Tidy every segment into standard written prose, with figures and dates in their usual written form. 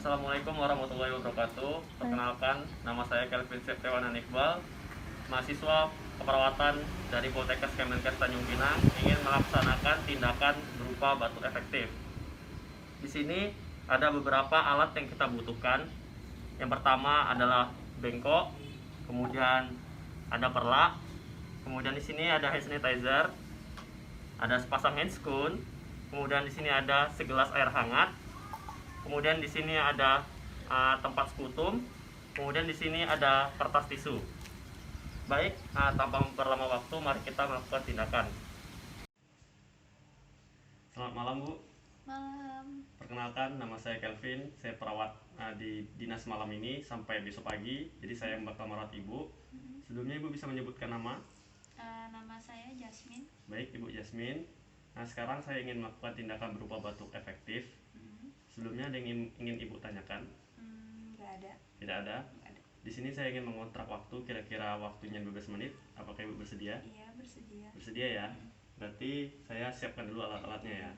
Assalamualaikum warahmatullahi wabarakatuh. Perkenalkan, nama saya Kelvin Septiawan Iqbal, mahasiswa keperawatan dari Poltekkes Kemenkes Tanjung Pinang, ingin melaksanakan tindakan berupa batuk efektif. Di sini ada beberapa alat yang kita butuhkan. Yang pertama adalah bengkok, kemudian ada perlak, kemudian di sini ada hand sanitizer, ada sepasang handscoon, kemudian di sini ada segelas air hangat, kemudian di sini ada tempat sekutum, kemudian di sini ada kertas tisu. Baik, tanpa memperlama waktu, mari kita melakukan tindakan. Selamat malam, Bu. Malam. Perkenalkan, nama saya Kelvin. Saya perawat di dinas malam ini sampai besok pagi. Jadi saya yang bakal merawat Ibu. Sebelumnya Ibu bisa menyebutkan nama? Nama saya Jasmine. Baik, Ibu Jasmine. Nah, sekarang saya ingin melakukan tindakan berupa batuk efektif. Sebelumnya ada yang ingin Ibu tanyakan? Nggak ada. Tidak ada? Nggak ada. Di sini saya ingin mengontrak waktu, kira-kira waktunya 12 menit. Apakah Ibu bersedia? Iya, bersedia. Bersedia ya? Berarti saya siapkan dulu alat-alatnya ya.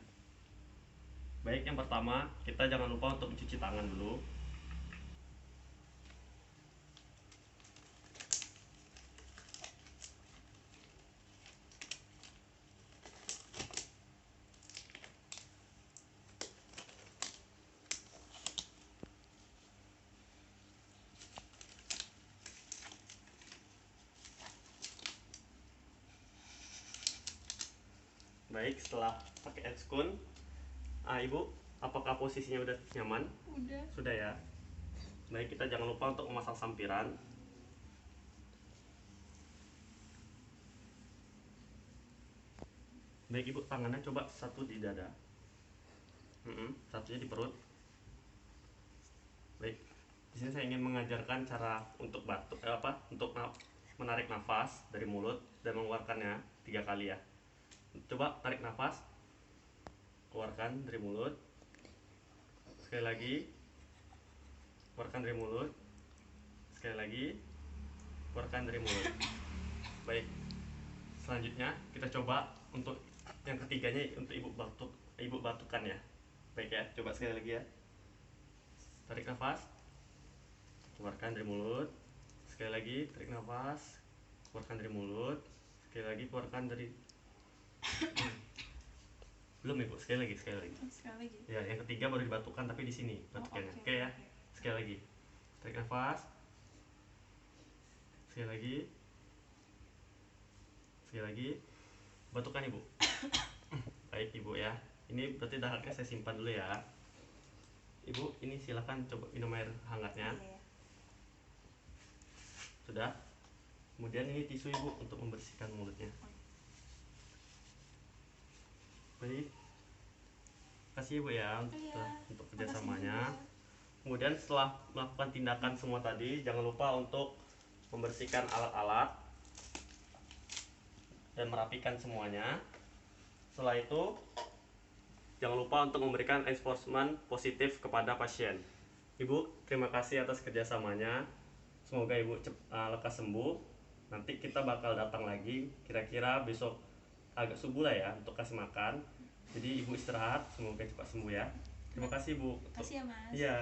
Baik, yang pertama kita jangan lupa untuk mencuci tangan dulu. Baik, setelah pakai handscoon, Ibu, apakah posisinya udah nyaman? Udah. Sudah ya. Baik, kita jangan lupa untuk memasang sampiran. Baik, Ibu, tangannya coba satu di dada, satunya di perut. Baik, di sini saya ingin mengajarkan cara untuk batuk, untuk menarik nafas dari mulut dan mengeluarkannya 3 kali ya. Coba tarik nafas, keluarkan dari mulut. Sekali lagi, keluarkan dari mulut. Sekali lagi, keluarkan dari mulut. Baik, selanjutnya kita coba untuk yang ketiganya, untuk ibu batukan ya. Baik ya, coba sekali lagi ya. Tarik nafas, keluarkan dari mulut. Sekali lagi, tarik nafas, keluarkan dari mulut. Sekali lagi, keluarkan dari belum Ibu, sekali lagi. Sekali lagi. Ya, yang ketiga baru dibatukan tapi di sini batukannya. Oke ya. Sekali lagi. Tarik nafas. Sekali lagi. Sekali lagi. Batukan Ibu. Baik Ibu ya. Ini berarti dahaknya saya simpan dulu ya. Ibu, ini silakan coba minum air hangatnya. Iya. Sudah. Kemudian ini tisu Ibu untuk membersihkan mulutnya. Baik. Kasih Ibu ya untuk kerjasamanya. Kemudian setelah melakukan tindakan semua tadi, jangan lupa untuk membersihkan alat-alat dan merapikan semuanya. Setelah itu, jangan lupa untuk memberikan enforcement positif kepada pasien. Ibu, terima kasih atas kerjasamanya. Semoga Ibu lekas sembuh. Nanti kita bakal datang lagi, kira-kira besok agak subuh lah ya, untuk kasih makan. Jadi Ibu istirahat, semoga cepat sembuh ya. Terima kasih Bu. Terima kasih ya Mas. Iya.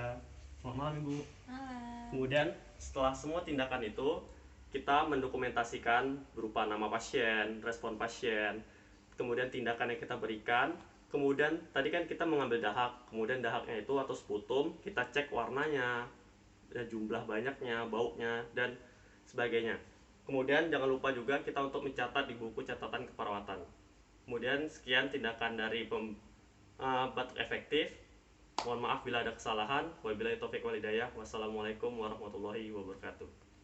Selamat malam Ibu. Malam. Kemudian setelah semua tindakan itu, kita mendokumentasikan berupa nama pasien, respon pasien, kemudian tindakan yang kita berikan. Kemudian tadi kan kita mengambil dahak, kemudian dahaknya itu atau sputum kita cek warnanya, jumlah banyaknya, baunya, dan sebagainya. Kemudian jangan lupa juga kita untuk mencatat di buku catatan keperawatan. Kemudian sekian tindakan dari batuk efektif. Mohon maaf bila ada kesalahan. Wabillahi taufiq wal hidayah. Wassalamualaikum warahmatullahi wabarakatuh.